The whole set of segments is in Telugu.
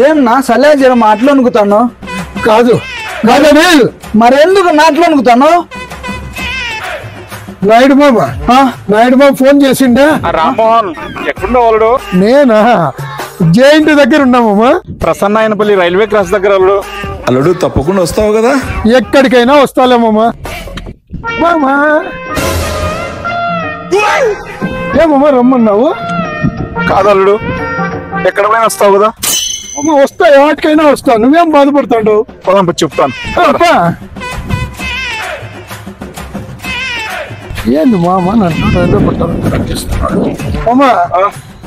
ఏం నా సలహా జర మాటలు అనుకుతాను కాదు కాదని మరెందుకు నాట్లు అనుకుతాను నాయుడు బాబా ఫోన్ చేసిండా రామ్మోహన్ ఎక్కడుండో వాళ్ళు నేనా జేఎన్టీ దగ్గర ఉన్నామమ్మా ప్రసన్న ఆయనపల్లి రైల్వే క్రాస్ దగ్గర వాళ్ళు అల్లుడు తప్పకుండా వస్తావు కదా ఎక్కడికైనా వస్తాలేమమ్మా మామా ఏమమ్మా రమ్మన్నావు కాదు అల్లుడు ఎక్కడ పోయినా వస్తావు కదా అమ్మ వస్తా ఎవరికైనా వస్తా నువ్వేం బాధపడతాడు పదంప చెప్తాను ఏంది మామ నన్ను రైల్వే పట్టాలు అమ్మా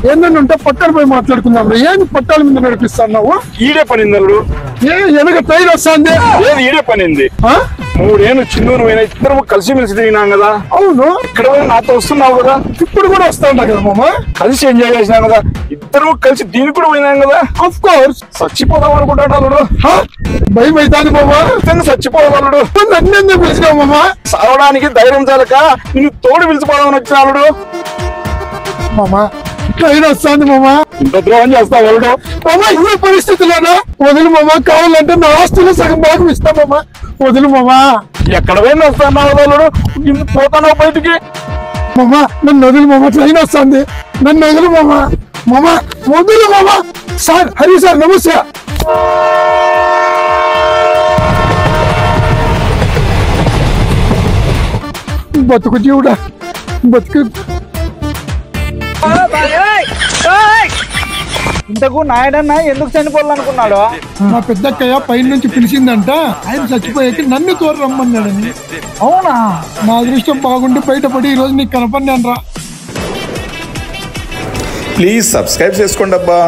ఏంటంటే ఉంటే పక్కన పోయి మాట్లాడుకుందాం ఏంది పట్టాల మీద నడిపిస్తున్నావు ఈడే పనింది అల్లుడు వెనక టైర్ వస్తుంది ఏది ఈడే పనింది 3 ఏళ్ళు చిన్నూరు పోయినా ఇద్దరు కలిసి మెలిసి తిరిగినాం కదా అవును ఇక్కడ పోయి నాతో వస్తున్నావు కదా ఇప్పుడు కూడా వస్తా ఉంటా కదా మామ కలిసి ఎంజాయ్ చేసినాం కదా ఇద్దరు కలిసి దీనికి కూడా పోయినాం కదా ఆఫ్ కోర్స్ చచ్చిపోదాం అనుకుంటాడు అల్లుడు భయం అవుతుంది మామ చచ్చిపోదాం అల్లుడు నన్ను ఎందుకు పిలిచినావు మామ సావడానికి ధైర్యం చాలక నిన్ను తోడు పిలిచిపోదామని వచ్చిన అల్లుడు మామ ట్రైన్ వస్తుంది మామ ఇంత ద్రోహం చేస్తావు అల్లుడు మామ ఈ పరిస్థితుల్లోనా వదిలి మామ కావాలంటే నా ఆస్తులు సగం భాగం ఇస్తా మామ వదిలి మామ ఎక్కడ పోయినా వస్తున్నావు అల్లుడు పోతాను బయటికి మామ నన్ను వదిలి మామ ట్రైన్ వస్తుంది నన్ను వదిలి మామ మామ వదిలి మామ సార్ హరి సార్ నమస్తే బతుకు జీవుడా బతుకు ఇంతకు నాయుడన్న ఎందుకు చనిపోవాలనుకున్నాడు మా పెద్దక్కయ్య పైన నుంచి పిలిచిందంట ఆయన చచ్చిపోయాక నన్ను తోడు రమ్మన్నాడని అవునా నా అదృష్టం బాగుండి బయటపడి ఈ రోజు నీకు కనపడినాను రా ప్లీజ్ సబ్స్క్రైబ్ చేసుకోండి అబ్బా.